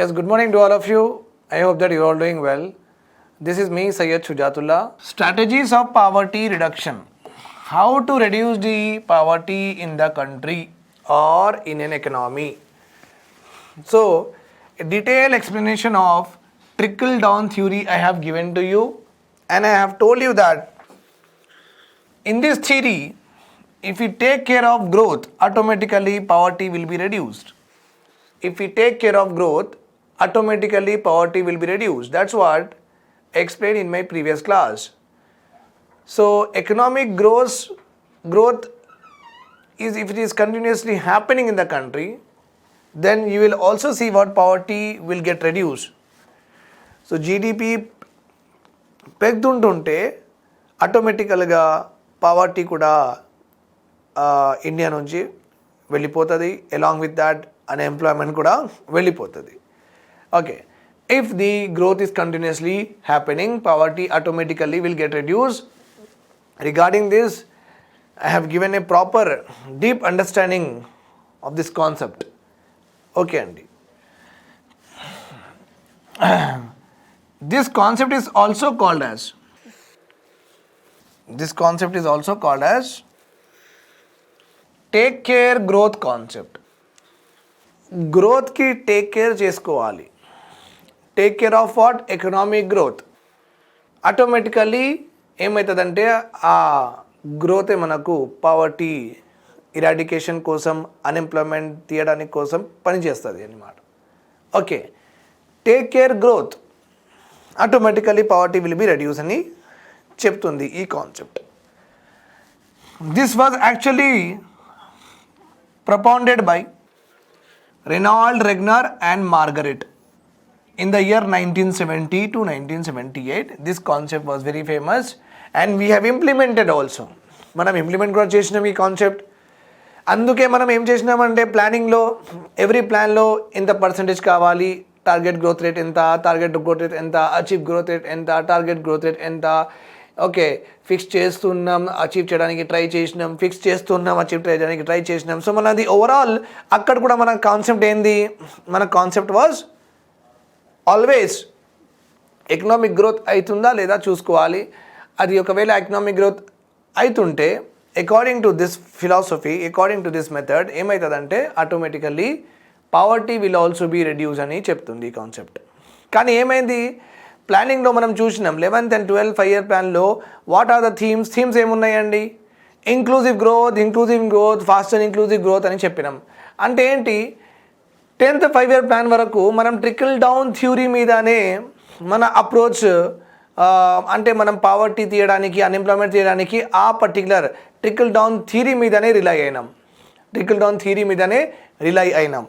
Yes, good morning to all of you. I hope that you are all doing well. This is me, Sujath. Strategies of poverty reduction. How to reduce the poverty in the country or in an economy. So, a detailed explanation of trickle down theory I have given to you, and I have told you that in this theory, if we take care of growth, automatically poverty will be reduced. If we take care of growth, automatically poverty will be reduced. That's what I explained in my previous class. So economic growth is, if it is continuously happening in the country, then you will also see what poverty will get reduced. So GDP పెరుగుతుంటుంటే ఆటోమేటికల్గా poverty కూడా India నుంచి వెళ్ళిపోతుంది. Along with that unemployment కూడా వెళ్ళిపోతుంది. Okay, if the growth is continuously happening, poverty automatically will get reduce. Regarding this I have given a proper deep understanding of this concept. Okay, Andy. This concept is also called as take care growth concept. Growth ki take care chesukovali. Take care of what? Economic growth. Automatically ఏమవుతుందంటే ఆ గ్రోతే మనకు poverty eradication కోసం, unemployment తీయడానికి కోసం పనిచేస్తుంది అన్నమాట. Okay, take care growth, automatically poverty will be reduce అని చెప్తుంది ఈ concept. This was actually propounded by Ronald Reagan and Margaret in the year 1970 to 1978. This concept was very famous and we have implemented also. మనం implement కూడా చేసినాం ఈ concept. అందుకే మనం ఏం చేసినామంటే ప్లానింగ్లో, ఎవ్రీ ప్లాన్లో ఎంత పర్సంటేజ్ కావాలి, టార్గెట్ గ్రోత్ రేట్ ఎంత, టార్గెట్ గ్రోత్ రేట్ ఎంత, అచీవ్ గ్రోత్ రేట్ ఎంత, టార్గెట్ గ్రోత్ రేట్ ఎంత, ఓకే ఫిక్స్ చేస్తున్నాం, అచీవ్ చేయడానికి ట్రై చేసినాం, ఫిక్స్ చేస్తున్నాం, అచీవ్ చేయడానికి ట్రై చేసినాం. సో మనది ఓవరాల్ అక్కడ కూడా మన కాన్సెప్ట్ ఏంది, మన concept was always economic growth అవుతుందా లేదా చూసుకోవాలి. అది ఒకవేళ ఎకనామిక్ గ్రోత్ అవుతుంటే according to this philosophy, according to this method ఏమవుతుందంటే automatically poverty will also be reduce అని చెప్తుంది ఈ కాన్సెప్ట్. కానీ ఏమైంది, ప్లానింగ్లో మనం చూసినాం 11th and 12th 5-year ప్లాన్లో వాట్ ఆర్ ద థీమ్స్ ఏమున్నాయండి, inclusive growth, fast and inclusive growth అని చెప్పినాం. అంటే ఏంటి, 10th 5-year ప్లాన్ వరకు మనం ట్రికిల్ డౌన్ థ్యూరీ మీదనే మన అప్రోచ్, అంటే మనం పావర్టీ తీయడానికి, అన్ఎంప్లాయ్మెంట్ తీయడానికి ఆ పర్టికులర్ ట్రికిల్ డౌన్ థియరీ మీదనే రిలై అయినాం.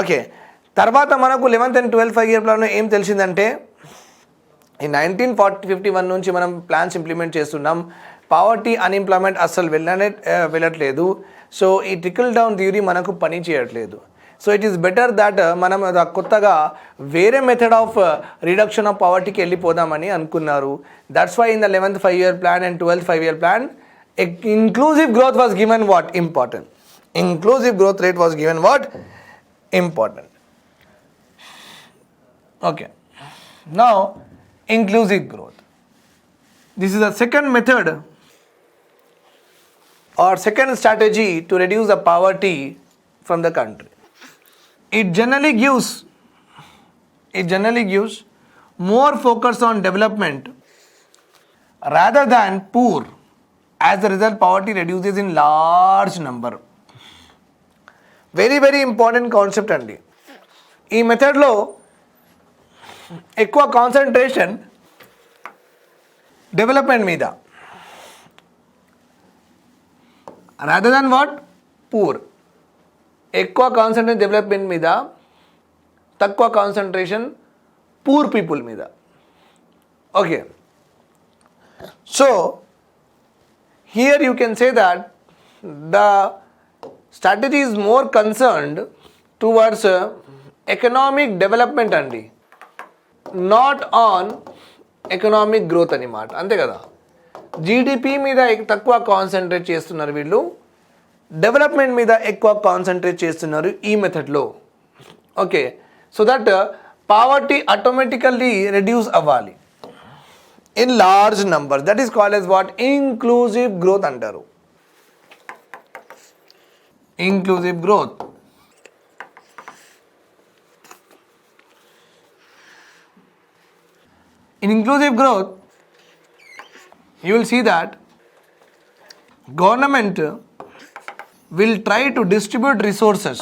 ఓకే, తర్వాత మనకు 11th and 12th 5-year ప్లాన్లో ఏం తెలిసిందంటే ఈ 1951 నుంచి మనం ప్లాన్స్ ఇంప్లిమెంట్ చేస్తున్నాం, పావర్టీ అన్ఎంప్లాయ్మెంట్ అస్సలు వెళ్ళట్లేదు. సో ఈ ట్రికిల్ డౌన్ థియరీ మనకు పని చేయట్లేదు. So it is better that మనం కొత్తగా వేరే మెథడ్ ఆఫ్ రిడక్షన్ ఆఫ్ పావర్టీకి వెళ్ళిపోదామని అనుకున్నారు. That's why in the 11th 5-year plan and 12th 5-year plan inclusive growth was given what? Important. Inclusive growth rate was given what? Important. Okay. Now, inclusive growth. This is the second method or second strategy to reduce the poverty from the country. It generally gives more focus on development rather than poor. As a result, poverty reduces in large number. Very, very important concept అండి. ఈ మెథడ్లో ఎక్కువ concentration development మీద, rather than what, poor. ఎక్కువ concentration development మీద, తక్కువ concentration poor people మీద. Okay, so here you can say that the strategy is more concerned towards economic development andi, not on economic growth అన్నమాట. అంతే కదా, GDP మీద తక్కువ కాన్సన్ట్రేట్ చేస్తున్నారు వీళ్ళు, డెవలప్మెంట్ మీద ఎక్కువ కాన్సన్ట్రేట్ చేస్తున్నారు ఈ మెథడ్లో. Okay, so that poverty automatically reduce అవ్వాలి in large number. That is called as what? Inclusive growth అంటారు. Inclusive growth. In inclusive growth, you will see that government will try to distribute resources.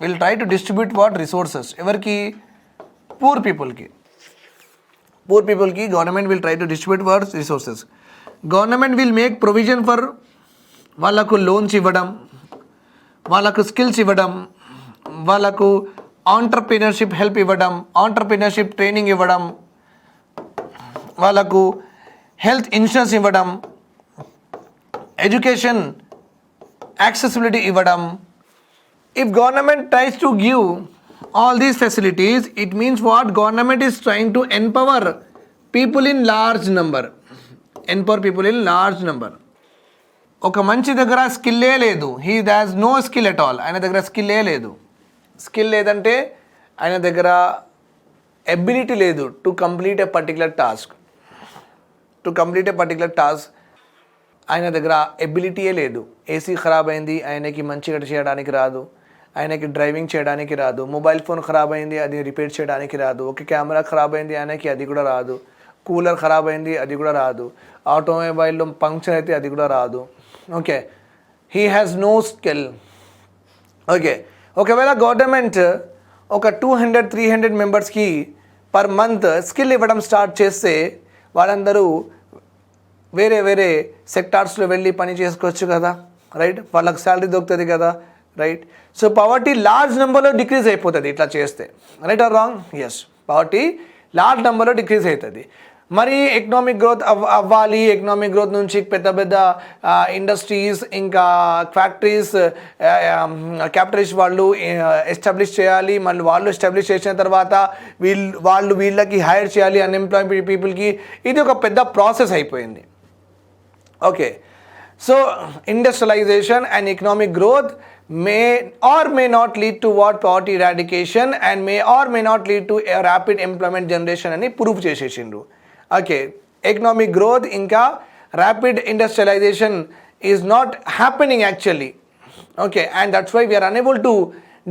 Will try to distribute what? Resources. Evarki? Poor people ki. Poor people ki government will try to distribute what? Resources. Government will make provision for వాళ్ళకు loans ఇవ్వడం, వాళ్ళకు skills ఇవ్వడం, వాళ్ళకు entrepreneurship help ఇవ్వడం, entrepreneurship training ఇవ్వడం, వాళ్ళకు health insurance ఇవ్వడం, education accessibility ఇవ్వడం. If government tries to give all these facilities, it means what? Government is trying to empower people in large number. Empower people in large number. ఒక మంచి దగ్గర స్కిల్లే లేదు, he has no skill at all. ఆయన దగ్గర స్కిల్లే లేదు. Skill లేదంటే ఆయన దగ్గర ఎబిలిటీ లేదు to complete a particular task. To complete A particular task ఆయన దగ్గర ఎబిలిటీయే లేదు. ఏసీ ఖరాబ్ అయింది, ఆయనకి మంచిగా చేయడానికి రాదు, ఆయనకి డ్రైవింగ్ చేయడానికి రాదు. మొబైల్ ఫోన్ ఖరాబ్ అయింది, అది రిపేర్ చేయడానికి రాదు. ఒక కెమెరా ఖరాబ్ అయింది, ఆయనకి అది కూడా రాదు. కూలర్ ఖరాబ్ అయింది, అది కూడా రాదు. ఆటోమొబైల్లో పంక్చర్ అయితే అది కూడా రాదు. Okay, he has no skill. Okay, ఒకవేళ గవర్నమెంట్ ఒక 200-300 మెంబర్స్కి పర్ మంత్ స్కిల్ ఇవ్వడం స్టార్ట్ చేస్తే వాళ్ళందరూ వేరే వేరే సెక్టార్స్లో వెళ్ళి పని చేసుకోవచ్చు కదా, రైట్? వాళ్ళకి శాలరీ దొరుకుతుంది కదా, రైట్? సో పవర్టీ లార్జ్ నెంబర్లో డిక్రీజ్ అయిపోతుంది ఇట్లా చేస్తే. Right or wrong? Yes, poverty large నెంబర్లో డిక్రీజ్ అవుతుంది. మరి ఎకనామిక్ గ్రోత్ అవ్వాలి. ఎకనామిక్ గ్రోత్ నుంచి పెద్ద పెద్ద ఇండస్ట్రీస్, ఇంకా ఫ్యాక్టరీస్, క్యాపిటలిస్ట్ వాళ్ళు ఎస్టాబ్లిష్ చేయాలి. మళ్ళీ వాళ్ళు ఎస్టాబ్లిష్ చేసిన తర్వాత వీళ్ళకి హైర్ చేయాలి అన్ఎంప్లాయ్డ్ పీపుల్కి. ఇది ఒక పెద్ద ప్రాసెస్ అయిపోయింది. Okay, so industrialisation and economic growth may or may not lead to what? Poverty eradication, and may or may not lead to a rapid employment generation అని ప్రూవ్ చేసేసిండ్రు. ఓకే, ఎకనామిక్ గ్రోత్ ఇంకా rapid industrialization is not happening actually. Okay, and that's why we are unable to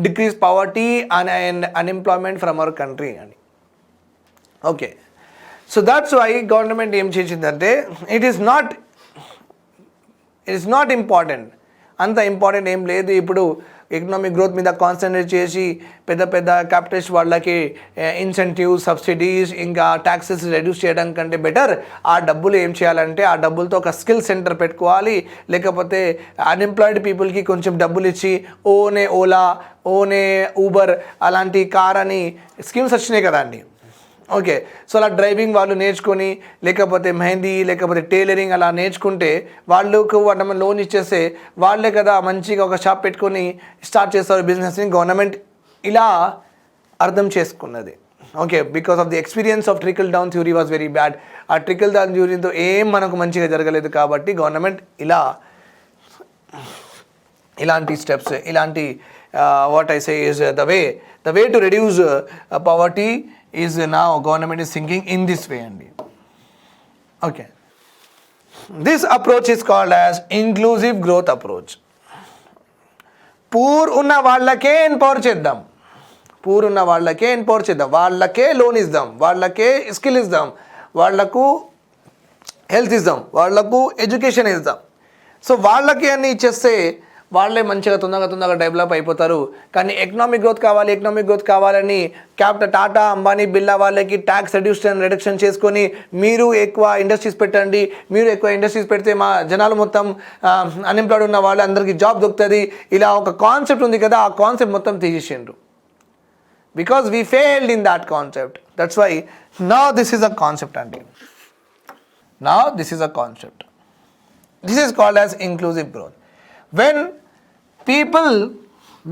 decrease poverty and unemployment from our country అని. Okay, so that's why government ఏం చేసిందంటే it is not important. అంత important ఏం లేదు. ఇప్పుడు economic growth మీద concentrate చేసి పెద్ద పెద్ద క్యాపిటలిస్ట్ వాళ్ళకి ఇన్సెంటివ్స్, సబ్సిడీస్, ఇంకా ట్యాక్సెస్ రెడ్యూస్ చేయడం కంటే బెటర్ ఆ డబ్బులు ఏం చేయాలంటే ఆ డబ్బులతో ఒక స్కిల్ సెంటర్ పెట్టుకోవాలి. లేకపోతే అన్ఎంప్లాయిడ్ పీపుల్కి కొంచెం డబ్బులు ఇచ్చి ఓనే ఓలా, ఓనే ఊబర్ అలాంటి కార్ అని స్కీమ్స్ వచ్చినాయి కదా అండి. ఓకే, సో అలా డ్రైవింగ్ వాళ్ళు నేర్చుకొని, లేకపోతే మెహందీ, లేకపోతే టైలరింగ్ అలా నేర్చుకుంటే వాళ్ళకు మనం లోన్ ఇచ్చేస్తే వాళ్ళే కదా మంచిగా ఒక షాప్ పెట్టుకొని స్టార్ట్ చేస్తారు బిజినెస్ని. గవర్నమెంట్ ఇలా అర్థం చేసుకున్నది. Okay, because of the experience of trickle down theory was very bad. ఆ ట్రికల్ డౌన్ థ్యూరీతో ఏం మనకు మంచిగా జరగలేదు కాబట్టి గవర్నమెంట్ ఇలాంటి స్టెప్స్, ఇలాంటి what I say is the way to reduce poverty is now government is thinking in this way only. Okay, this approach is called as inclusive growth approach. Poor ఉన్న వాళ్ళకే empower చేద్దాం, poor ఉన్న వాళ్ళకే empower చేద్దాం, వాళ్ళకే loan ఇద్దాం, వాళ్ళకే skill ఇద్దాం, వాళ్లకు హెల్త్ ఇద్దాం, వాళ్లకు ఎడ్యుకేషన్ ఇద్దాం. సో వాళ్ళకి అన్నీ ఇచ్చేస్తే వాళ్ళే మంచిగా తొందరగా డెవలప్ అయిపోతారు. కానీ ఎకనామిక్ గ్రోత్ కావాలని టాటా, అంబానీ, బిర్లా వాళ్ళకి ట్యాక్స్ రిడక్షన్ చేసుకొని మీరు ఎక్కువ ఇండస్ట్రీస్ పెట్టండి, మీరు ఎక్కువ ఇండస్ట్రీస్ పెడితే మా జనాలు మొత్తం అన్ఎంప్లాయిడ్ ఉన్న వాళ్ళు అందరికీ జాబ్ దొరుకుతుంది, ఇలా ఒక కాన్సెప్ట్ ఉంది కదా, ఆ కాన్సెప్ట్ మొత్తం తీసేసిండ్రు. Because we failed in that concept. That's why now this is a concept అండి. Now this is a concept. This is called as inclusive growth.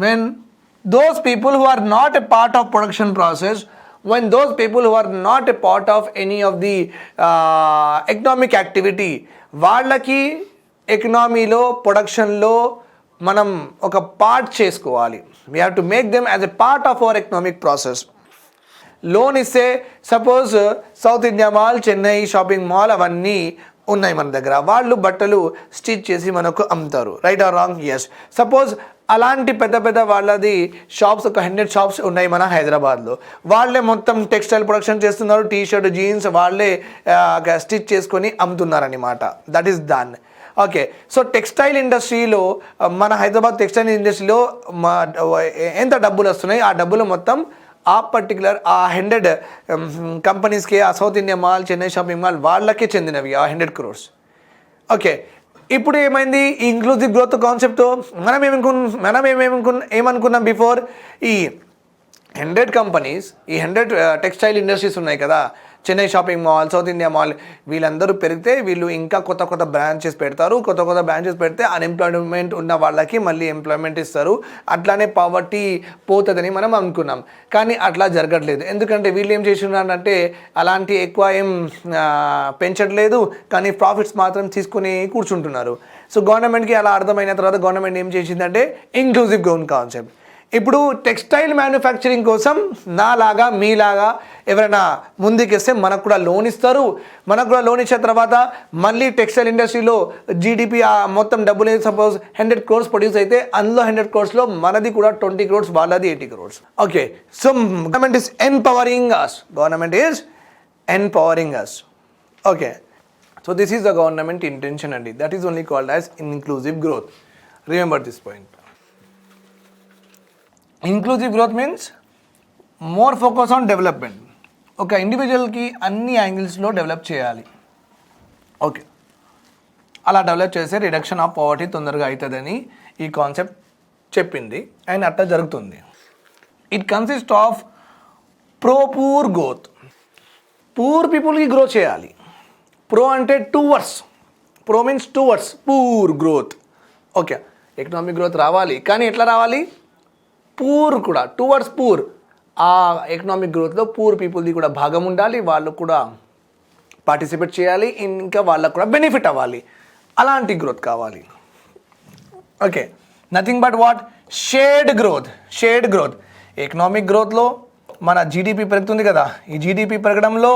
When those people who are not a part of production process, when those people who are not a part of any of the economic activity, వాళ్ళకి ఎకనామీలో, ప్రొడక్షన్లో మనం ఒక part చేసుకోవాలి. We have to make them as a part of our economic process. Loan ఇస్తే suppose South India mall, Chennai shopping mall అవన్నీ ఉన్నాయి మన దగ్గర. వాళ్ళు బట్టలు స్టిచ్ చేసి మనకు అమ్ముతారు. Right or wrong? Yes. Suppose అలాంటి పెద్ద పెద్ద వాళ్ళది షాప్స్ ఒక 100 షాప్స్ ఉన్నాయి మన హైదరాబాద్లో. వాళ్ళే మొత్తం టెక్స్టైల్ ప్రొడక్షన్ చేస్తున్నారు. టీ షర్ట్, జీన్స్ వాళ్ళే స్టిచ్ చేసుకొని అమ్ముతున్నారనమాట. That is done. Okay. So textile ఇండస్ట్రీలో, మన హైదరాబాద్ టెక్స్టైల్ ఇండస్ట్రీలో ఎంత డబ్బులు వస్తున్నాయి, ఆ డబ్బులు మొత్తం ఆ పర్టికులర్ ఆ 100 కంపెనీస్కి, ఆ south India mall, Chennai shopping mall వాళ్ళకే చెందినవి ఆ 100 crores. ఓకే. ఇప్పుడు ఏమైంది? ఈ ఇంక్లూజివ్ గ్రోత్ కాన్సెప్ట్ మనం ఏమనుకున్నాం బిఫోర్? ఈ 100 కంపెనీస్, ఈ 100 టెక్స్టైల్ ఇండస్ట్రీస్ ఉన్నాయి కదా, Chennai shopping mall, south India mall, వీళ్ళందరూ పెరిగితే వీళ్ళు ఇంకా కొత్త కొత్త బ్రాంచెస్ పెడతారు. కొత్త కొత్త బ్రాంచెస్ పెడితే అన్ఎంప్లాయ్మెంట్ ఉన్న వాళ్ళకి మళ్ళీ ఎంప్లాయ్మెంట్ ఇస్తారు. అట్లానే పావర్టీ పోతుందని మనం అనుకున్నాం. కానీ అట్లా జరగట్లేదు. ఎందుకంటే వీళ్ళు ఏం చేస్తున్నారంటే అలాంటి ఎక్కువ ఏం పెంచట్లేదు, కానీ ప్రాఫిట్స్ మాత్రం తీసుకుని కూర్చుంటున్నారు. సో గవర్నమెంట్కి అలా అర్థమైన తర్వాత గవర్నమెంట్ ఏం చేసిందంటే ఇంక్లూజివ్ గ్రోత్ కాన్సెప్ట్. ఇప్పుడు టెక్స్టైల్ మ్యానుఫ్యాక్చరింగ్ కోసం నాలాగా మీలాగా ఎవరైనా ముందుకేస్తే మనకు కూడా లోన్ ఇస్తారు. మనకు కూడా లోన్ ఇచ్చిన తర్వాత మళ్ళీ టెక్స్టైల్ ఇండస్ట్రీలో జీడిపి మొత్తం డబ్బులు సపోజ్ 100 crores ప్రొడ్యూస్ అయితే అందులో 100 crores మనది కూడా 20 crores, వాళ్ళది 80 crores. Okay. So government is empowering us. Okay. So this is the government intention అండి. That is only called as inclusive growth. Remember this point. Inclusive growth means more focus on development. ఒక ఇండివిజువల్కి అన్ని యాంగిల్స్లో develop చేయాలి. Okay. అలా develop చేస్తే reduction of poverty తొందరగా అవుతుందని ఈ కాన్సెప్ట్ చెప్పింది. అండ్ అట్లా జరుగుతుంది. It consist of poor growth. Poor పీపుల్కి గ్రో చేయాలి. ప్రో అంటే towards. Pro means towards poor growth. Okay. Economic growth రావాలి, కానీ ఎట్లా రావాలి? పూర్ కూడా, టువర్డ్స్ పూర్. ఆ ఎకనామిక్ గ్రోత్లో పూర్ పీపుల్ది కూడా భాగం ఉండాలి. వాళ్ళు కూడా పార్టిసిపేట్ చేయాలి, ఇంకా వాళ్ళకు కూడా బెనిఫిట్ అవ్వాలి. అలాంటి గ్రోత్ కావాలి. Okay. Nothing but what? Shared growth. Economic గ్రోత్లో మన జీడిపి పెరుగుతుంది కదా, ఈ జీడిపి పెరగడంలో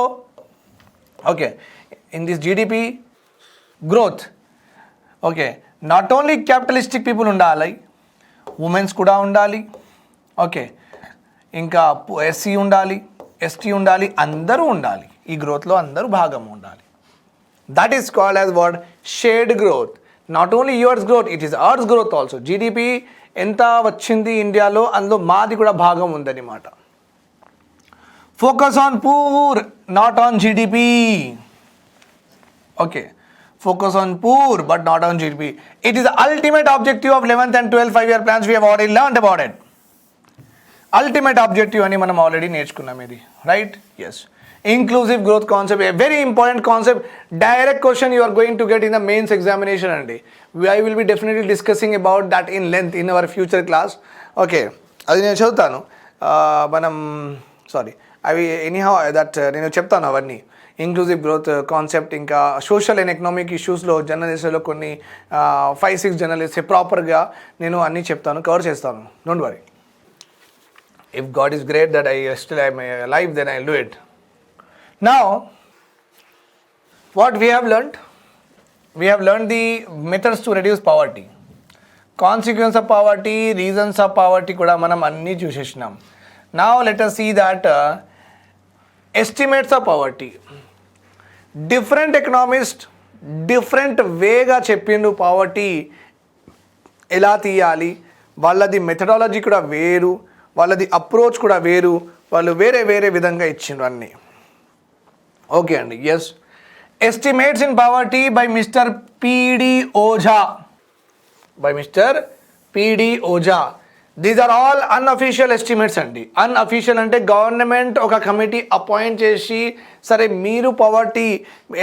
okay in this GDP growth okay not only capitalistic people ఉండాలి, ఉమెన్స్ కూడా ఉండాలి. ఓకే. ఇంకా ఎస్సీ ఉండాలి, ఎస్టీ ఉండాలి, అందరూ ఉండాలి. ఈ గ్రోత్లో అందరూ భాగం ఉండాలి. That is called as what? Shared growth. Not only yours growth, it is hours growth also. GDP ఎంత వచ్చింది ఇండియాలో, అందులో మాది కూడా భాగం ఉందన్నమాట. Focus on poor, not on GDP. Okay. Focus on poor but not on GDP. It is the ultimate objective of 11th and 12th 5-year plans. We have already learned about it. Ultimate objective అని మనం already నేర్చుకున్నాం ఇది. Right? Yes. Inclusive growth concept, a very important concept. Direct question you are going to get in the mains examination అండి. I will be definitely discussing about that in length in our future class. Okay. అది నేను చదువుతాను. అవి anyhow that నేను చెప్తాను అవన్నీ. ఇంక్లూజివ్ growth కాన్సెప్ట్, ఇంకా సోషల్ అండ్ ఎకనామిక్ ఇష్యూస్లో జర్నలిస్ట్లో కొన్ని 5-6 జర్నలిస్ట్ ప్రాపర్గా నేను అన్నీ చెప్తాను, కవర్ చేస్తాను. Don't worry. If God is great that I'm alive, then I'll do it. Now, what we have learned the methods to reduce poverty. Consequence of poverty, reasons of poverty కూడా మనం అన్నీ చూసేసినాం. Now let us see that estimates of poverty. Different economist different వేగా చెప్పిండు poverty ఎలా తీయాలి. వాళ్ళది methodology కూడా వేరు, వాళ్ళది అప్రోచ్ కూడా వేరు, వాళ్ళు వేరే వేరే విధంగా ఇచ్చిండ్రు అన్నీ. ఓకే అండి. Yes. Estimates in poverty by mister P D Ojha. These are all unofficial estimates అండి. అన్అఫీషియల్ అంటే గవర్నమెంట్ ఒక కమిటీ అపాయింట్ చేసి, సరే మీరు పవర్టీ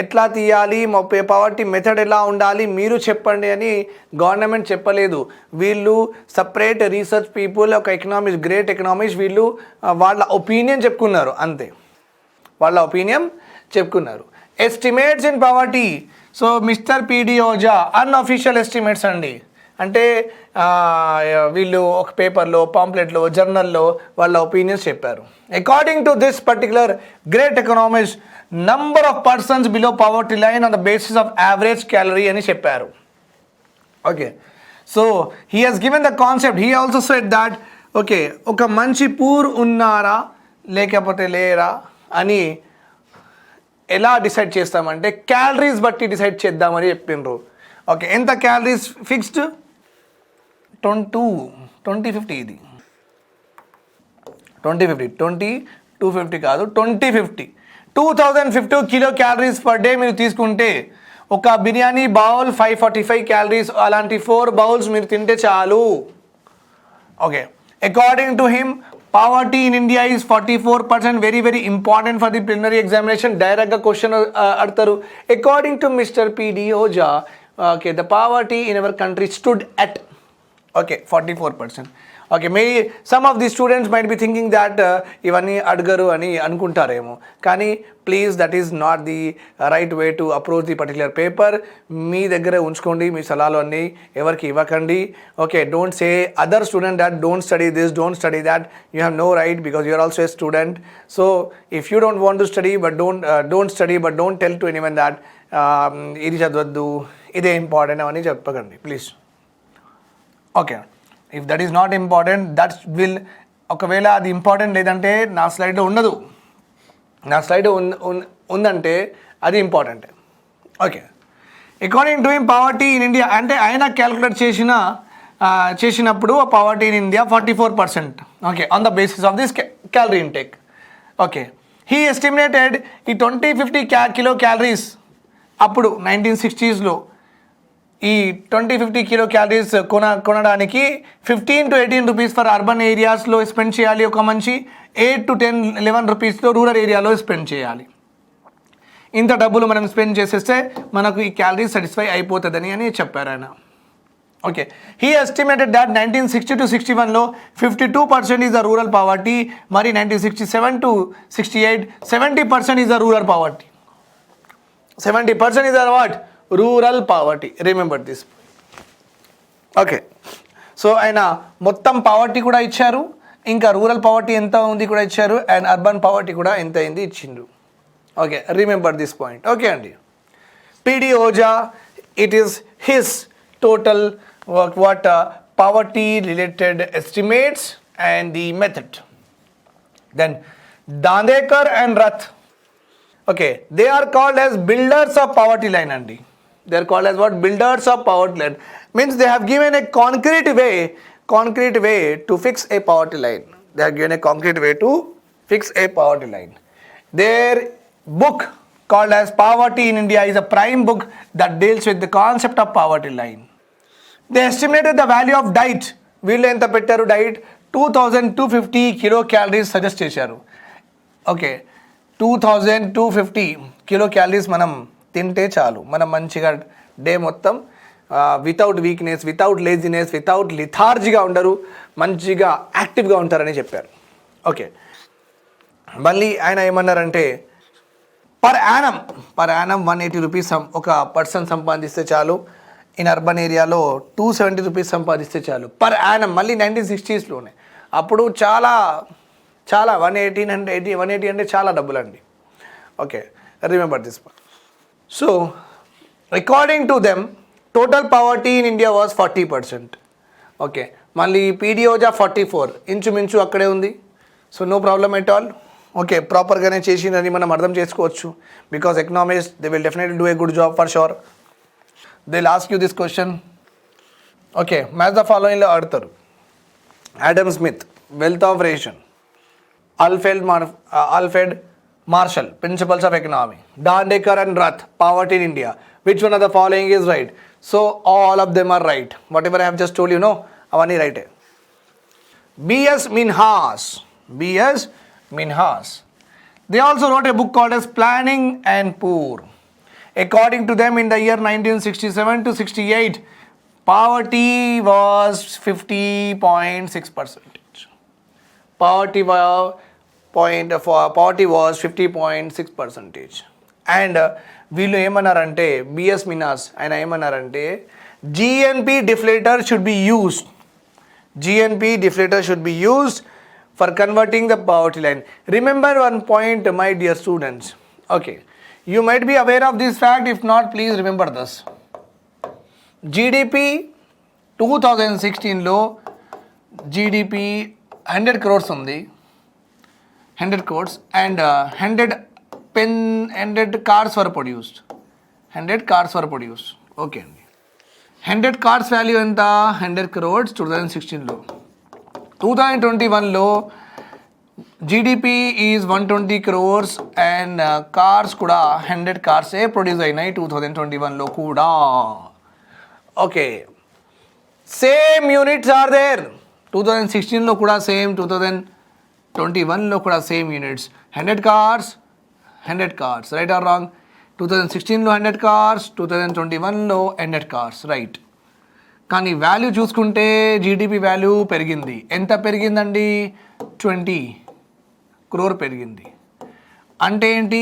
ఎట్లా తీయాలి, పవర్టీ మెథడ్ ఎలా ఉండాలి మీరు చెప్పండి అని గవర్నమెంట్ చెప్పలేదు. వీళ్ళు సపరేట్ రీసెర్చ్ పీపుల్, ఒక ఎకనామిక్స్, గ్రేట్ ఎకనామిక్స్, వీళ్ళు వాళ్ళ ఒపీనియన్ చెప్పుకున్నారు అంతే. Estimates in poverty. So mister P D Ojha unofficial estimates అండి. అంటే వీళ్ళు ఒక పేపర్లో, పాంప్లెట్లో, జర్నల్లో వాళ్ళ ఒపీనియన్స్ చెప్పారు. According to this particular great economist, number of persons below poverty line on the basis of average calorie అని చెప్పారు. Okay, so he has given the concept. He also said that okay, ఒక మంచి poor ఉన్నారా లేకపోతే లేరా అని ఎలా decide చేస్తామంటే క్యాలరీస్ బట్టి డిసైడ్ చేద్దామని చెప్పిండ్రు. ఓకే, ఎంత క్యాలరీస్ ఫిక్స్డ్? 2050 ఇది 250 కాదు, 2050 కిలో క్యాలరీస్ పర్ డే మీరు తీసుకుంటే ఒక బిర్యానీ బౌల్ 545 క్యాలరీస్, అలాంటి 4 బౌల్స్ మీరు తింటే చాలు. Okay, according to him poverty in India is 44%, very important for the preliminary examination. Direct question adtaru. According to Mr. P.D. Oja, okay, the poverty in our country stood at 44%. Okay, maybe some of the students might be thinking that ivanni adgaru ani anukuntaremo, kani please, that is not the right way to approach the particular paper. మీ దగ్గర ఉంచుకోండి మీ సలహాలు అన్నీ, ఎవరికి ఇవ్వకండి. Okay, don't say other student that don't study this, don't study that. You have no right because you are also a student. So if you don't want to study but don't study but don't tell to anyone that ఇది చదవద్దు, ఇదే important అని చెప్పకండి please. Okay, if that is not important that will, ఒకవేళ అది important లేదంటే నా స్లైడ్లో ఉండదు, నా స్లైడ్ ఉందంటే అది important. Okay, according to him poverty in India అంటే ఆయన క్యాలిక్యులేట్ చేసినప్పుడు poverty in India 44%. Okay, on the basis of this calorie intake. Okay, he estimated ఈ 2050 కిలో క్యాలరీస్ అప్పుడు 1960s ఈ 2050 కిలో క్యాలరీస్ కొనడానికి 15 to 18 రూపీస్ ఫర్ అర్బన్ ఏరియాస్లో spend చేయాలి, ఒక మంచి 8 to 10, 11 రూపీస్లో రూరల్ ఏరియాలో స్పెండ్ చేయాలి. ఇంత డబ్బులు మనం స్పెండ్ చేసేస్తే మనకు ఈ క్యాలరీస్ సాటిస్ఫై అయిపోతుందని అని చెప్పారు ఆయన. Okay, he estimated that 1960 to 61లో 52% is the rural poverty, మరి 1967 to 68 70% is the rural poverty. 70% is the what? Rural poverty. Remember this. Okay, so ఆయన మొత్తం పావర్టీ కూడా ఇచ్చారు, ఇంకా రూరల్ పావర్టీ ఎంత ఉంది కూడా ఇచ్చారు, అండ్ అర్బన్ పావర్టీ కూడా ఎంత అయింది ఇచ్చిండ్రు. Okay, remember this point. Okay అండి, PD Ojha, it is his total what poverty related estimates and the method. Then Dandekar and Rath, okay, they are called as builders of poverty line andi. They are called as what? Builders of poverty line. Means they have given a concrete way to fix a poverty line. They have given a concrete way to fix a poverty line. Their book called as Poverty in India is a prime book that deals with the concept of poverty line. They estimated the value of diet. వీళ్ళు ఎంత పెట్టారు? Diet 2250 kilo calories suggest చేశారు. Okay, 2250 kilo calories మనం తింటే చాలు, మనం మంచిగా day మొత్తం without weakness, without laziness, without లిథార్జీగా ఉండరు, మంచిగా యాక్టివ్గా ఉంటారని చెప్పారు. ఓకే, మళ్ళీ ఆయన ఏమన్నారంటే పర్ యానం 180 రూపీస్ ఒక పర్సన్ సంపాదిస్తే చాలు, ఇన్ అర్బన్ ఏరియాలో 270 రూపీస్ సంపాదిస్తే చాలు పర్ యానం. మళ్ళీ 1960స్లోనే, అప్పుడు చాలా 180 అంటే చాలా డబ్బులు అండి. Okay, remember this. So according to them total poverty in India was 40%. Okay, మళ్ళీ పీడీ ఓజా 44, ఇంచుమించు అక్కడే ఉంది. So no problem at all. Okay, ప్రాపర్గానే చేసిందని మనం అర్థం చేసుకోవచ్చు, because economist they will definitely do a good job for sure. They'll ask you this question. Okay, match the following lo adtaru. Adam Smith, Wealth of Nation. Alfred Marshall, Principles of Economy. Dandekar and Rath, Poverty in India. Which one of the following is right? So all of them are right. Whatever I have just told you, no, avani right. B.S. Minhas. They also wrote a book called as Planning and Poor. According to them, in the year 1967 to 68, poverty was 50.6%. Poverty was 50.6%. And వీళ్ళు ఏమన్నారంటే BS menace ఆయన ఏమన్నారంటే GNP deflator should be used. GNP deflator should be used for converting the poverty line. Remember one point, my dear students. Okay, you might be aware of this fact. If not, please remember this. GDP 2016 లో GDP 100 crores ఉంది, 100 crores and 100 cars were produced. 100 cars were produced. Okay. 100 cars value ఎంత? 100 crores 2016లో. 2021లో GDP is 120 crores and cars కూడా 100 కార్సే produce అయినాయి 2021లో కూడా. Okay, same units are there. 2016లో కూడా సేమ్, 2021లో కూడా same units. 100 cars, right or wrong? 2016లో 100 కార్స్, 2021లో 100 కార్స్, రైట్. కానీ వాల్యూ చూసుకుంటే జీడిపి వాల్యూ పెరిగింది. ఎంత పెరిగిందండి? 20 crore పెరిగింది. అంటే ఏంటి?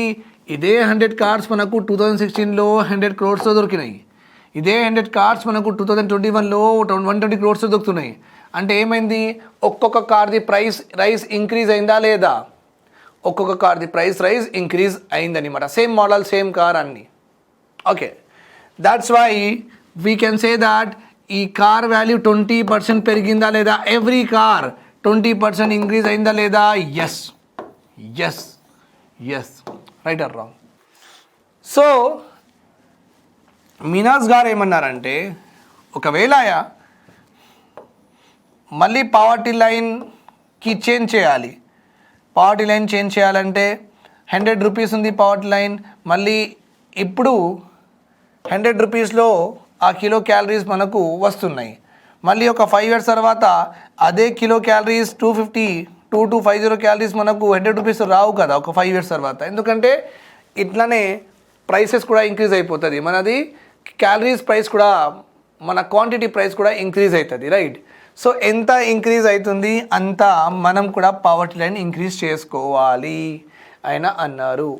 ఇదే 100 కార్స్ మనకు 2016లో 100 crores దొరికినాయి. ఇదే 100 కార్స్ మనకు 2021లో 120 crores దొరుకుతున్నాయి. అంటే ఏమైంది? ఒక్కొక్క కార్ది రైస్ ఇంక్రీజ్ అయిందా లేదా? ఒక్కొక్క కార్ది రైస్ ఇంక్రీజ్ అయిందనమాట. సేమ్ మోడల్, సేమ్ కార్ అన్నీ. Okay, that's why we can say that ఈ కార్ వాల్యూ 20% పెరిగిందా లేదా? ఎవ్రీ కార్ 20% ఇంక్రీజ్ అయిందా లేదా? Yes, right or wrong? So Minhas గారు ఏమన్నారంటే ఒకవేళ మళ్ళీ పావర్టీ లైన్కి చేంజ్ చేయాలి. పావర్టీ లైన్ చేంజ్ చేయాలంటే 100 రూపీస్ ఉంది పావర్టీ లైన్. మళ్ళీ ఇప్పుడు 100 రూపీస్లో ఆ కిలో క్యాలరీస్ మనకు వస్తున్నాయి. మళ్ళీ ఒక 5 years తర్వాత అదే కిలో క్యాలరీస్ 250 క్యాలరీస్ మనకు 100 రూపీస్ రావు కదా ఒక 5 years తర్వాత. ఎందుకంటే ఇట్లానే ప్రైసెస్ కూడా ఇంక్రీజ్ అయిపోతుంది. మనది క్యాలరీస్ ప్రైస్ కూడా, మన క్వాంటిటీ ప్రైస్ కూడా ఇంక్రీజ్ అవుతుంది, రైట్? సో ఎంత ఇంక్రీజ్ అవుతుంది అంత మనం కూడా పావర్టీ లైన్ ఇంక్రీజ్ చేసుకోవాలి ఆయన అన్నారు.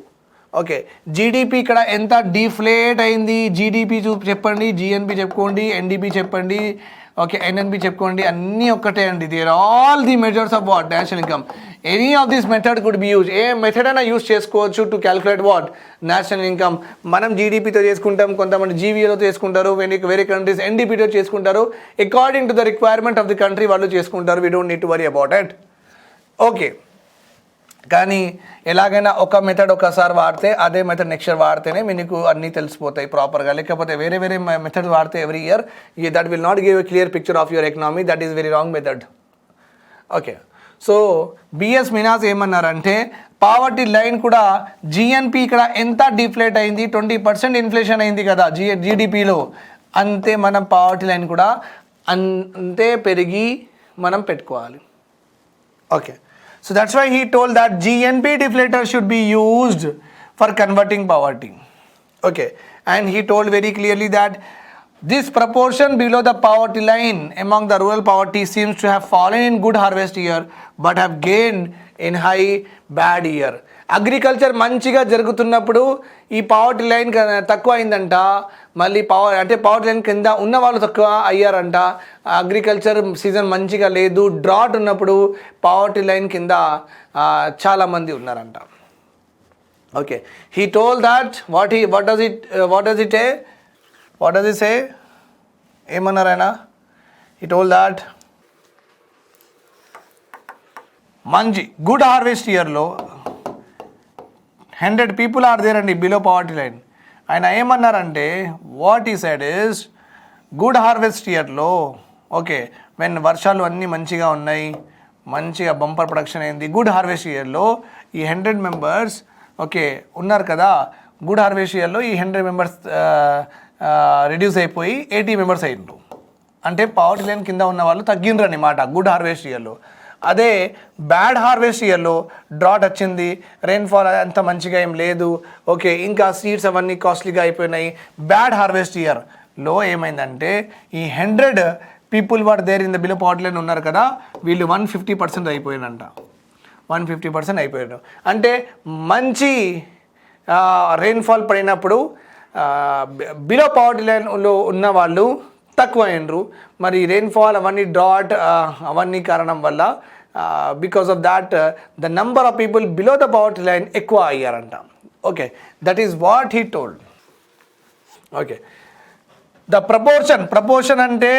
ఓకే, జీడిపి ఇక్కడ ఎంత డిఫ్లేట్ అయింది? జీడిపి చెప్పండి, జిఎన్పి చెప్పుకోండి, ఎన్డిపి చెప్పండి, ఓకే, ఎన్ఎన్పి చెప్పుకోండి, అన్నీ ఒక్కటే అండి. They are all the measures of what? National income. Any of this method could be use. ఏ మెథడ్ అయినా యూజ్ చేసుకోవచ్చు to calculate what? National income. మనం జీడిపితో చేసుకుంటాం, కొంతమంది జీవీఏతో చేసుకుంటారు, వేరే కంట్రీస్ ఎన్డిపితో చేసుకుంటారు. According to the requirement of the country వాళ్ళు చేసుకుంటారు. We don't need to worry about it. Okay, కానీ ఎలాగైనా ఒక మెథడ్ ఒకసారి వాడితే అదే మెథడ్ నెక్స్ట్ ఇయర్ వాడితేనే మీకు అన్నీ తెలిసిపోతాయి ప్రాపర్గా. లేకపోతే వేరే మెథడ్ వాడితే every year that will not give a clear picture of your economy. That is very wrong method. Okay, so B S Minhas ఏమన్నారంటే పావర్టీ లైన్ కూడా జిఎన్పి ఇక్కడ ఎంత డిఫ్లేట్ అయింది? 20% ఇన్ఫ్లేషన్ అయింది కదా జీడిపిలో, అంతే మనం పావర్టీ లైన్ కూడా అంతే పెరిగి మనం పెట్టుకోవాలి. Okay, so that's why he told that GNP deflator should be used for converting poverty. Okay, and he told very clearly that this proportion below the poverty line among the rural poverty seems to have fallen in good harvest year but have gained in high bad year. Agriculture మంచిగా జరుగుతున్నప్పుడు ఈ poverty line తక్కువ అయిందంట. మళ్ళీ poverty line కింద ఉన్న వాళ్ళు తక్కువ అయ్యారంట. అగ్రికల్చర్ సీజన్ మంచిగా లేదు, డ్రాట్ ఉన్నప్పుడు పావర్టీ లైన్ కింద చాలామంది ఉన్నారంట. Okay, he told that what does it say? ఏమన్నారు ఆయన? హీ టోల్ దాట్ మంచి గుడ్ హార్వెస్ట్ ఇయర్లో 100 people ఆర్ దేర్ అండి బిలో పావర్టీ లైన్. ఆయన ఏమన్నారంటే వాట్ ఈ సెడ్ ఇస్ గుడ్ హార్వెస్ట్ ఇయర్లో, ఓకే, వెన్ వర్షాలు అన్నీ మంచిగా ఉన్నాయి, మంచిగా బంపర్ ప్రొడక్షన్ అయింది, గుడ్ హార్వెస్ట్ ఇయర్లో ఈ 100 members ఓకే ఉన్నారు కదా, గుడ్ హార్వెస్ట్ ఇయర్లో ఈ 100 members రిడ్యూస్ అయిపోయి 80 members అయ్యిండ్రు. అంటే పావర్టీ లైన్ కింద ఉన్న వాళ్ళు తగ్గిండ్రు అన్నమాట గుడ్ హార్వెస్ట్ ఇయర్లో. అదే బ్యాడ్ హార్వెస్ట్ ఇయర్లో డ్రాట్ వచ్చింది, రెయిన్ఫాల్ అంత మంచిగా ఏం లేదు, ఓకే, ఇంకా సీడ్స్ అవన్నీ కాస్ట్లీగా అయిపోయినాయి. బ్యాడ్ హార్వెస్ట్ ఇయర్లో ఏమైందంటే ఈ 100 people were there in the below poverty line ఉన్నారు కదా, వీళ్ళు 150% అయిపోయినంట. 150% అయిపోయారు. అంటే మంచి రెయిన్ఫాల్ పడినప్పుడు బిలో పావర్టీ లైన్లో ఉన్న వాళ్ళు తక్కువ అయినరు. మరి రెయిన్ఫాల్ అవన్నీ డ్రాట్ అవన్నీ కారణం వల్ల because of that the number of people below the poverty line ఎక్కువ అయ్యారంట. Okay, that is what he told. Okay, the proportion అంటే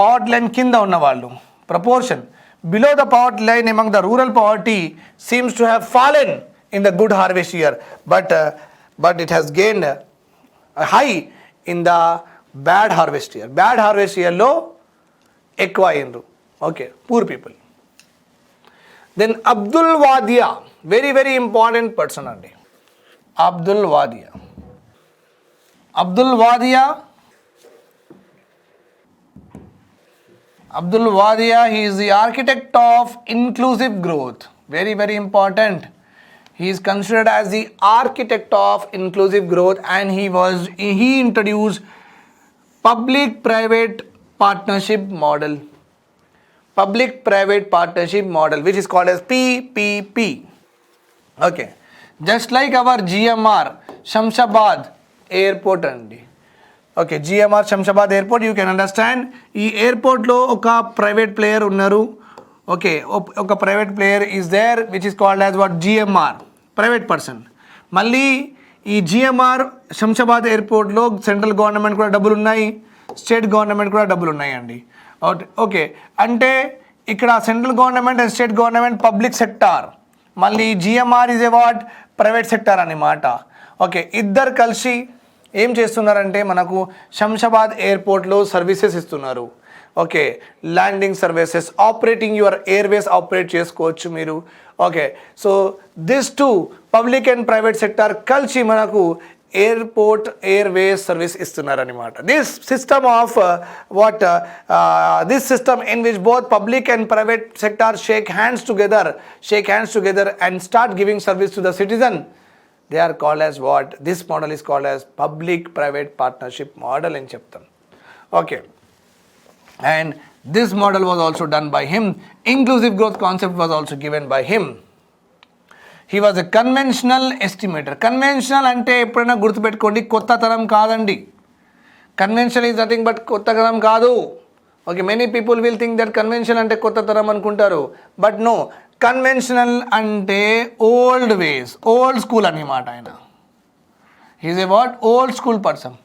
పావర్టీ లైన్ కింద ఉన్నవాళ్ళు, proportion below the poverty line among the rural poverty seems to have fallen in the good harvest year, but it has gained a high in the bad harvest year. Bad harvest year లో ఎక్కువ అయ్యిండ్రు. Okay, poor people. Then Abdul Wadia, very very important person అండి. Abdul Wadia, he is the architect of inclusive growth. Very very important. He is considered as the architect of inclusive growth, and he introduced public private partnership model, which is called as PPP. Okay, just like our GMR Shamshabad airport andi. Okay, GMR Shamshabad airport, you can understand. ఈ ఎయిర్పోర్ట్లో ఒక private player ఉన్నారు. Okay, ఒక private player is there which is called as what GMR, private person. మళ్ళీ ఈ GMR Shamshabad ఎయిర్పోర్ట్లో central government కూడా డబ్బులు ఉన్నాయి, స్టేట్ గవర్నమెంట్ కూడా డబ్బులు ఉన్నాయండి. ఓకే, అంటే ఇక్కడ central government and state government public sector, మళ్ళీ GMR is a what private sector అన్నమాట. ఓకే, ఇద్దరు కలిసి ఏం చేస్తున్నారంటే మనకు శంషాబాద్ ఎయిర్పోర్ట్లో సర్వీసెస్ ఇస్తున్నారు. Okay, landing services, operating your airways operate చేసుకోవచ్చు మీరు. Okay, so this two public and private sector కలిసి మనకు ఎయిర్పోర్ట్ ఎయిర్వేస్ సర్వీస్ ఇస్తున్నారనమాట. This system of this system in which both public and private sector shake hands together and start giving service to the citizen, they are called as what? This model is called as public private partnership model అని చెప్తాం. Okay, and this model was also done by him. Inclusive growth concept was also given by him. He was a conventional estimator. Conventional అంటే ఎప్పుడైనా గుర్తుపెట్టుకోండి, కొత్త తరం కాదండి. Conventional is nothing but కొత్త తరం కాదు. Okay, many people will think that conventional అంటే కొత్త తరం అనుకుంటారు, బట్ నో, కన్వెన్షనల్ అంటే ఓల్డ్ వేస్, ఓల్డ్ స్కూల్ అన్నమాట. ఆయన is a what old school person.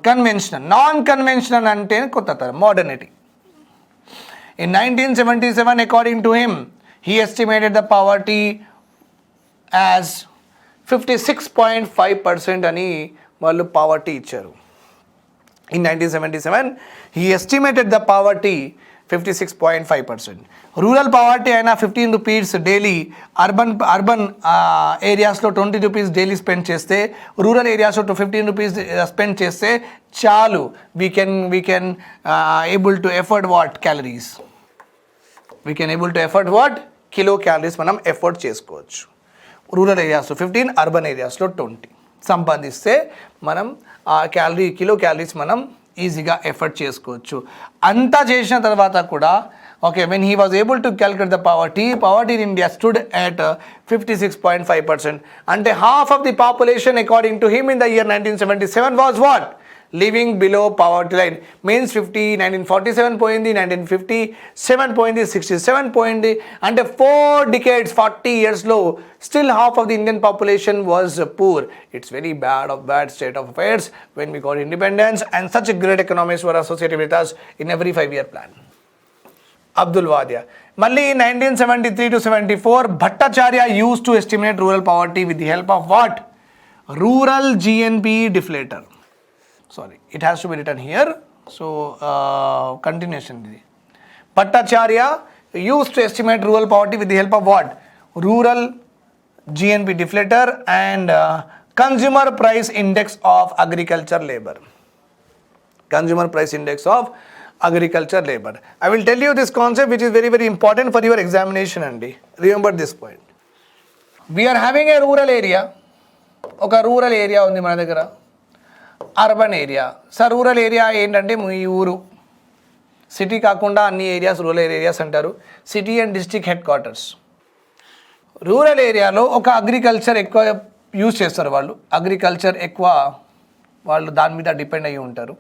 Conventional, non conventional అంటే కొత్త తరం, modernity. In 1977 according to him, he estimated the poverty as 56.5% అని వాళ్ళు పావర్టీ ఇచ్చారు. In 1977 he estimated the poverty 56.5%. Rural poverty అయినా 15 రూపీస్ డైలీ, అర్బన్ ఏరియాస్లో 20 రూపీస్ డైలీ స్పెండ్ చేస్తే, rural ఏరియాస్లో 15 రూపీస్ స్పెండ్ చేస్తే చాలు. We can able to afford what calories, kilo calories మనం ఎఫర్డ్ చేసుకోవచ్చు. రూరల్ ఏరియాస్లో 15, అర్బన్ ఏరియాస్లో 20 సంపాదిస్తే మనం ఆ కిలో క్యాలరీస్ మనం ఈజీగా ఎఫర్ట్ చేసుకోవచ్చు. అంతా చేసిన తర్వాత కూడా okay, when he was able to calculate the poverty in India stood at 56.5%. అంటే half of the population according to him in the year 1977 was what living below poverty line. Means 1947 పోయింది, 1957 పోయింది, 67 పోయింది. అంటే 4 decades 40 yearsలో still half of the Indian population was poor. It's very bad state of affairs when we got independence, and such a great economists were associated with us in every 5-year plan. Abdul Wadia. Mali 1973 to 74, Bhattacharya used to estimate rural poverty with the help of what? Rural GNP deflator. Sorry, it has to be written here. So, continuation. Bhattacharya used to estimate rural poverty with the help of what? Rural GNP deflator and consumer price index of agriculture labor. Consumer price index of agriculture labor. I will tell you this concept which is very very important for your examination andi. Remember this point. We are having a rural area. Oka rural area undi mana daggara. Urban area. Sir rural area ఏంటంటే మీ ఊరు, city కాకుండా అన్ని areas rural areas అంటారు. City and district head quarters. Rural ఏరియాలో ఒక agriculture ఎక్కువ use చేస్తారు వాళ్ళు. అగ్రికల్చర్ ఎక్కువ వాళ్ళు దాని మీద డిపెండ్ అయ్యి ఉంటారు.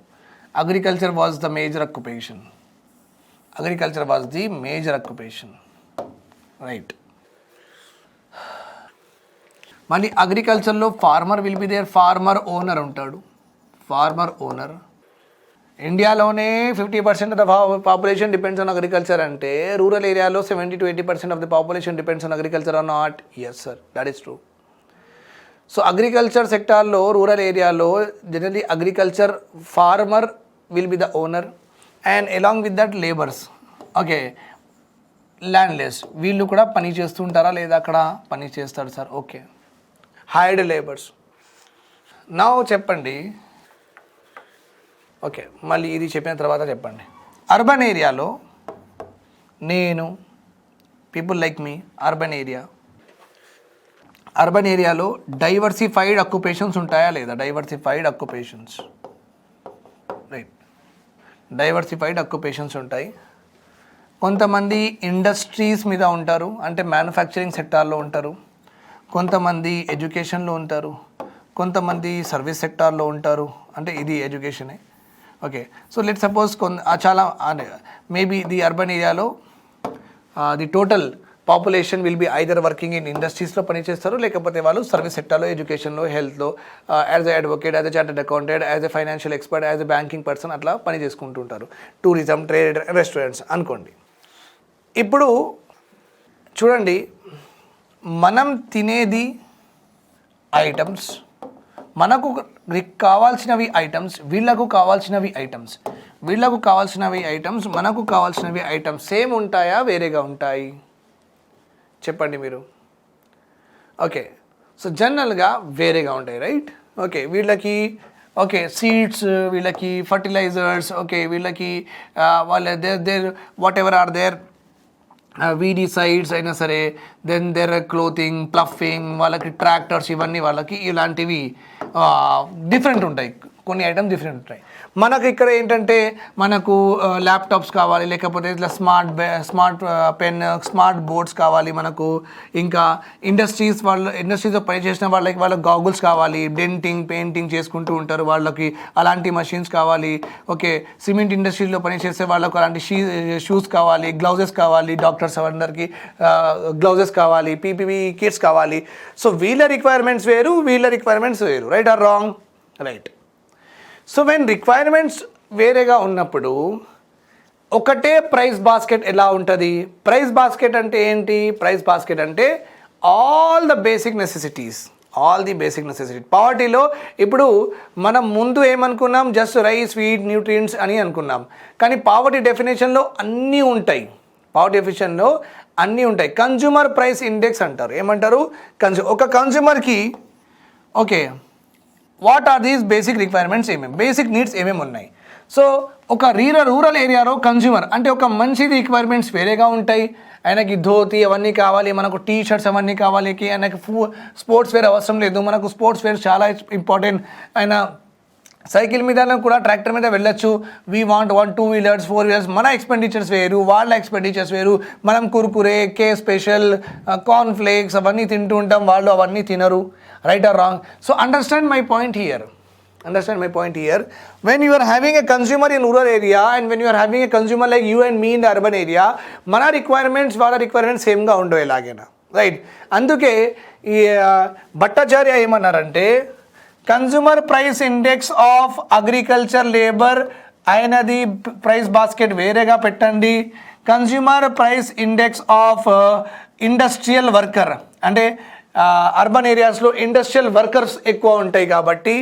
Agriculture was the major occupation. Agriculture was the major occupation, right. మళ్ళీ అగ్రికల్చర్లో farmer will be there, farmer owner ఉంటాడు, ఫార్మర్ ఓనర్. ఇండియాలోనే 50% of the population depends on agriculture అంటే రూరల్ ఏరియాలో 70 to 80% of the population depends on agriculture or not? Yes sir, that is true. So agriculture సెక్టార్లో rural ఏరియాలో generally agriculture farmer will be the owner and along with that labours. Okay, landless వీళ్ళు కూడా పని చేస్తుంటారా లేదా? అక్కడ పని చేస్తారు సార్. Okay, hired labours. నా చెప్పండి. ఓకే, మళ్ళీ ఇది చెప్పిన తర్వాత చెప్పండి. అర్బన్ ఏరియాలో నేను, పీపుల్ లైక్ మీ, అర్బన్ ఏరియాలో డైవర్సిఫైడ్ అక్యుపేషన్స్ ఉంటాయా లేదా? Diversified occupations, right. Diversified occupations ఉంటాయి. కొంతమంది ఇండస్ట్రీస్ మీద ఉంటారు, అంటే మ్యానుఫ్యాక్చరింగ్ సెక్టార్లో ఉంటారు. కొంతమంది ఎడ్యుకేషన్లో ఉంటారు, కొంతమంది సర్వీస్ సెక్టార్లో ఉంటారు, అంటే ఇది ఎడ్యుకేషనే. ఓకే, సో లెట్ సపోజ్ చాలా మేబీ ది అర్బన్ ఏరియాలో the total population will be either working in ఇండస్ట్రీస్లో పనిచేస్తారు, లేకపోతే వాళ్ళు సర్వీస్ సెక్టార్లో, ఎడ్యుకేషన్లో, హెల్త్లో, as a advocate, as a chartered accountant, as a financial expert, as a banking person అట్లా పని చేసుకుంటుంటారు. టూరిజం, ట్రేడ్, రెస్టారెంట్స్ అనుకోండి. ఇప్పుడు చూడండి, మనం తినేది ఐటమ్స్, మనకు కావాల్సినవి ఐటమ్స్, వీళ్ళకు కావాల్సినవి ఐటమ్స్, వీళ్ళకు కావాల్సినవి ఐటమ్స్, మనకు కావాల్సినవి ఐటమ్స్ సేమ్ ఉంటాయా, వేరేగా ఉంటాయి? చెప్పండి మీరు. ఓకే, సో జనరల్గా వేరేగా ఉంటాయి, రైట్. ఓకే, వీళ్ళకి ఓకే సీడ్స్, వీళ్ళకి ఫర్టిలైజర్స్, ఓకే వీళ్ళకి వాళ్ళ their whatever are their weedicides అయినా సరే, దెన్ దేర్ క్లోతింగ్, ప్లఫింగ్, వాళ్ళకి ట్రాక్టర్స్, ఇవన్నీ వాళ్ళకి ఇలాంటివి డిఫరెంట్ ఉంటాయి. కొన్ని ఐటమ్స్ డిఫరెంట్ ఉంటాయి. మనకు ఇక్కడ ఏంటంటే మనకు ల్యాప్టాప్స్ కావాలి, లేకపోతే ఇట్లా స్మార్ట్ పెన్, స్మార్ట్ బోర్డ్స్ కావాలి మనకు. ఇంకా ఇండస్ట్రీస్లో పనిచేసిన వాళ్ళకి గాగుల్స్ కావాలి, డెంటింగ్, పెయింటింగ్ చేసుకుంటూ ఉంటారు, వాళ్ళకి అలాంటి మషిన్స్ కావాలి. ఓకే, సిమెంట్ ఇండస్ట్రీలో పనిచేసే వాళ్ళకు అలాంటి షూస్ కావాలి, గ్లౌజెస్ కావాలి, డాక్టర్స్ అందరికీ గ్లౌజెస్ కావాలి, పీపీపీ కిట్స్ కావాలి. సో వీళ్ళ రిక్వైర్మెంట్స్ వేరు, వీళ్ళ రిక్వైర్మెంట్స్ వేరు, right or wrong? Right. So when requirements వేరేగా ఉన్నప్పుడు ఒకటే ప్రైస్ బాస్కెట్ ఎలా ఉంటుంది? ప్రైస్ బాస్కెట్ అంటే ఏంటి? ప్రైస్ బాస్కెట్ అంటే ఆల్ ది బేసిక్ నెసెసిటీస్. పావర్టీలో ఇప్పుడు మనం ముందు ఏమనుకున్నాం? జస్ట్ రైస్, వీట్, న్యూట్రియంట్స్ అని అనుకున్నాం. కానీ పావర్టీ డెఫినేషన్లో అన్నీ ఉంటాయి. కన్జ్యూమర్ ప్రైస్ ఇండెక్స్ అంటారు. ఏమంటారు? ఒక కన్జ్యూమర్కి okay what are these basic requirements, basic needs ఏమేమి ఉన్నాయి? సో ఒక రూరల్ ఏరియాలో కన్జ్యూమర్ అంటే ఒక మనిషి రిక్వైర్మెంట్స్ వేరేగా ఉంటాయి. ఆయనకి ధోతి అవన్నీ కావాలి, మనకు టీ షర్ట్స్ అవన్నీ కావాలి, ఆయనకి స్పోర్ట్స్ వేర్ అవసరం లేదు, మనకు స్పోర్ట్స్ వేర్ చాలా ఇంపార్టెంట్. ఆయన సైకిల్ మీద కూడా, ట్రాక్టర్ మీద వెళ్ళొచ్చు. We want 2 wheelers 4 wheelers. మన ఎక్స్పెండిచర్స్ వేరు, వాళ్ళ ఎక్స్పెండిచర్స్ వేరు. మనం కుర్కురే, కే స్పెషల్, కార్న్ ఫ్లేక్స్ అవన్నీ తింటూ ఉంటాం, వాళ్ళు అవన్నీ తినరు. Right or wrong? So understand my point here. When you are having a consumer in rural area and when you are having a consumer like you and me in the urban area, మన requirements వాళ్ళ requirements సేమ్గా ఉండవు ఎలాగైనా, right? అందుకే ఈ భట్టాచార్య ఏమన్నారంటే consumer price index of agriculture labour అయినది price basket వేరేగా పెట్టండి. Consumer price index of industrial worker అంటే అర్బన్ ఏరియాస్లో ఇండస్ట్రియల్ వర్కర్స్ ఎక్కువ ఉంటాయి కాబట్టి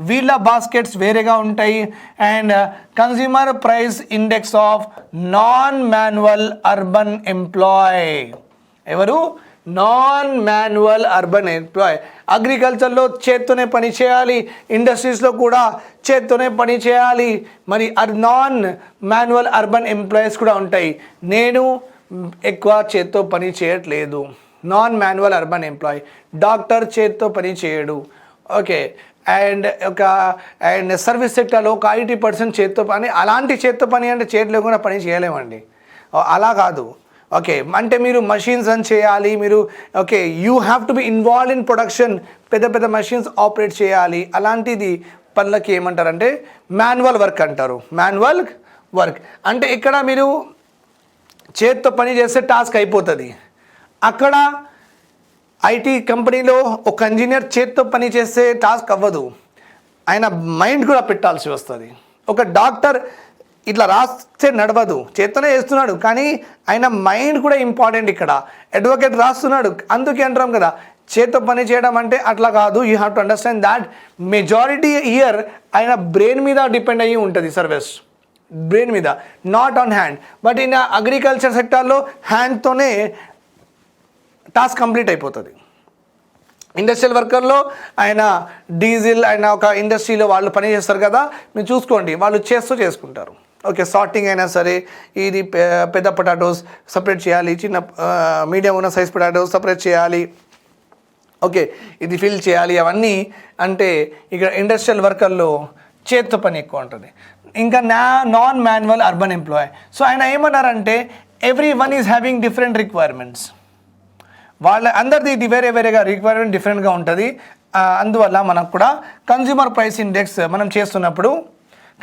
వీళ్ళ బాస్కెట్స్ వేరేగా ఉంటాయి. And consumer price index of non manual urban employ. ఎవరు? Non manual urban employ. అగ్రికల్చర్లో చేత్తోనే పని చేయాలి, ఇండస్ట్రీస్లో కూడా చేత్తోనే పని చేయాలి. మరి నాన్ మాన్యువల్ అర్బన్ ఎంప్లాయీస్ కూడా ఉంటాయి. నేను ఎక్కువ చేత్తో పని చేయట్లేదు. Non manual urban employee. Doctor చేత్తో పని చేయడు. ఓకే, అండ్ సర్వీస్ సెక్టర్లో ఒక 80% చేత్తో పని. అలాంటి చేత్తో పని అంటే చేతి లేకుండా పని చేయలేమండి, అలా కాదు. ఓకే, అంటే మీరు మషిన్స్ రన్ చేయాలి, మీరు okay you have to be involve in production, పెద్ద పెద్ద మషిన్స్ ఆపరేట్ చేయాలి. అలాంటిది పనులకి ఏమంటారంటే మాన్యువల్ వర్క్ అంటారు. మాన్యువల్ వర్క్ అంటే ఇక్కడ మీరు చేత్తో పని చేస్తే టాస్క్ అయిపోతుంది. అక్కడ ఐటీ కంపెనీలో ఒక ఇంజనీర్ చేత్తో పని చేస్తే టాస్క్ అవ్వదు, ఆయన మైండ్ కూడా పెట్టాల్సి వస్తుంది. ఒక డాక్టర్ ఇట్లా రాస్తే నడవదు, చేత్తోనే చేస్తున్నాడు కానీ ఆయన మైండ్ కూడా ఇంపార్టెంట్. ఇక్కడ అడ్వకేట్ రాస్తున్నాడు, అందుకే అంటాం కదా చేత్తో పని చేయడం అంటే అట్లా కాదు. You have to understand that majority year ఆయన బ్రెయిన్ మీద డిపెండ్ అయ్యి ఉంటుంది సర్వీస్, బ్రెయిన్ మీద, not on hand. But in agriculture సెక్టార్లో హ్యాండ్తోనే టాస్క్ కంప్లీట్ అయిపోతుంది. ఇండస్ట్రియల్ వర్కర్లో ఆయన డీజిల్, ఆయన ఒక ఇండస్ట్రీలో వాళ్ళు పని చేస్తారు కదా, మీరు చూసుకోండి వాళ్ళు చేసుకుంటారు. ఓకే, సార్టింగ్ అయినా సరే, ఇది పెద్ద పొటాటోస్ సపరేట్ చేయాలి, చిన్న మీడియం ఉన్న సైజ్ పొటాటోస్ సపరేట్ చేయాలి, ఓకే ఇది ఫిల్ చేయాలి, అవన్నీ అంటే ఇక్కడ ఇండస్ట్రియల్ వర్కర్లో చేత్తో పని ఎక్కువ ఉంటుంది. ఇంకా non manual urban employ. So ఆయన ఏమన్నారంటే every one is having different requirements, వాళ్ళ అందరిది ఇది వేరే వేరేగా రిక్వైర్మెంట్ డిఫరెంట్గా ఉంటుంది. అందువల్ల మనకు కూడా కన్జ్యూమర్ ప్రైస్ ఇండెక్స్ మనం చేస్తున్నప్పుడు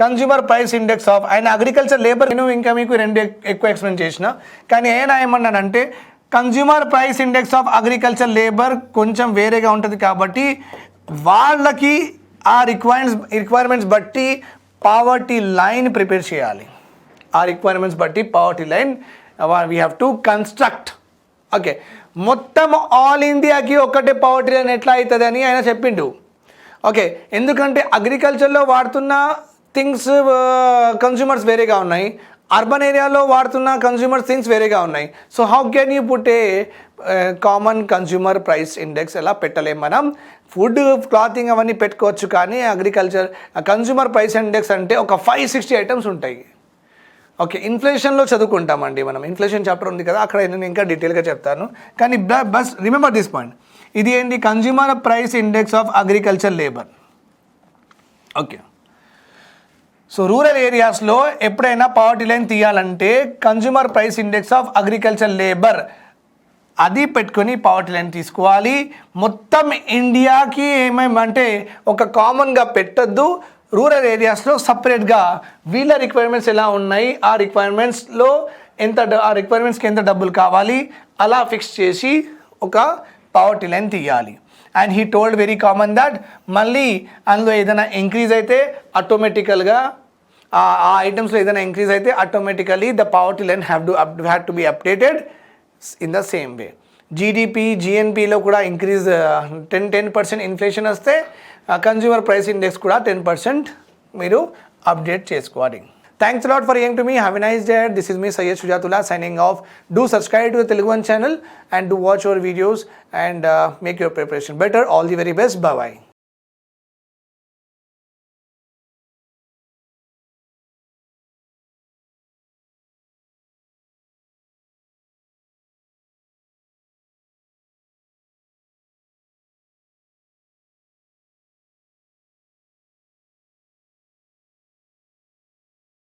కన్జ్యూమర్ ప్రైస్ ఇండెక్స్ ఆఫ్ ఆయన అగ్రికల్చర్ లేబర్, నేను ఇంకా మీకు రెండు ఎక్కువ ఎక్స్ప్లెయిన్ చేసిన, కానీ ఆయన ఏమన్నానంటే consumer price index of agriculture labour కొంచెం వేరేగా ఉంటుంది కాబట్టి వాళ్ళకి ఆ రిక్వైర్మెంట్స్ బట్టి పావర్టీ లైన్ ప్రిపేర్ చేయాలి. ఆ రిక్వైర్మెంట్స్ బట్టి poverty line we have to construct. Okay, మొత్తం ఆల్ ఇండియాకి ఒక్కటే పావర్టీ లైన్ ఎట్లా అవుతుంది అని ఆయన చెప్పిండు. ఓకే, ఎందుకంటే అగ్రికల్చర్లో వాడుతున్న థింగ్స్ కన్స్యూమర్స్ వేరేగా ఉన్నాయి, అర్బన్ ఏరియాలో వాడుతున్న కన్స్యూమర్ థింగ్స్ వేరేగా ఉన్నాయి. So how can you put a common consumer price index ఎలా పెట్టలేం మనం. ఫుడ్, క్లాతింగ్ అవన్నీ పెట్టుకోవచ్చు, కానీ అగ్రికల్చర్ కన్స్యూమర్ ప్రైస్ ఇండెక్స్ అంటే ఒక 560 ఐటమ్స్ ఉంటాయి. ఓకే, ఇన్ఫ్లేషన్లో చదువుకుంటామండి మనం, ఇన్ఫ్లేషన్ చాప్టర్ ఉంది కదా, అక్కడ నేను ఇంకా డీటెయిల్గా చెప్తాను. కానీ బస్ రిమెంబర్ దిస్ పాయింట్, ఇది ఏంటి consumer price index of agriculture labour. Okay, so rural ఏరియాస్లో ఎప్పుడైనా పావర్టీ లైన్ తీయాలంటే consumer price index of agriculture labour అది పెట్టుకొని పావర్టీ లైన్ తీసుకోవాలి. మొత్తం ఇండియాకి ఏమేమంటే ఒక కామన్గా పెట్టద్దు, రూరల్ ఏరియాస్లో సపరేట్గా వీళ్ళ రిక్వైర్మెంట్స్ ఎలా ఉన్నాయి, ఆ రిక్వైర్మెంట్స్కి ఎంత డబ్బులు కావాలి అలా ఫిక్స్ చేసి ఒక పావర్టీ లైన్ తీయాలి. And he told very common that మళ్ళీ అందులో ఏదైనా ఇంక్రీజ్ అయితే ఆటోమేటికల్గా ఆ ఐటమ్స్లో ఏదైనా ఇంక్రీజ్ అయితే automatically the poverty line have to be updated in the same way. GDP, జిఎన్పిలో కూడా ఇంక్రీజ్ 10% ఇన్ఫ్లేషన్ వస్తే కన్జ్యూమర్ ప్రైస్ ఇండెక్స్ కూడా 10% మీరు అప్డేట్ చేసుకోవాలి. Thanks a lot for hearing to me. Have a nice day. This is me, Sujath signing off. Do subscribe to the Telugu One channel and do watch our videos and make your preparation better. All the very best. Bye-bye.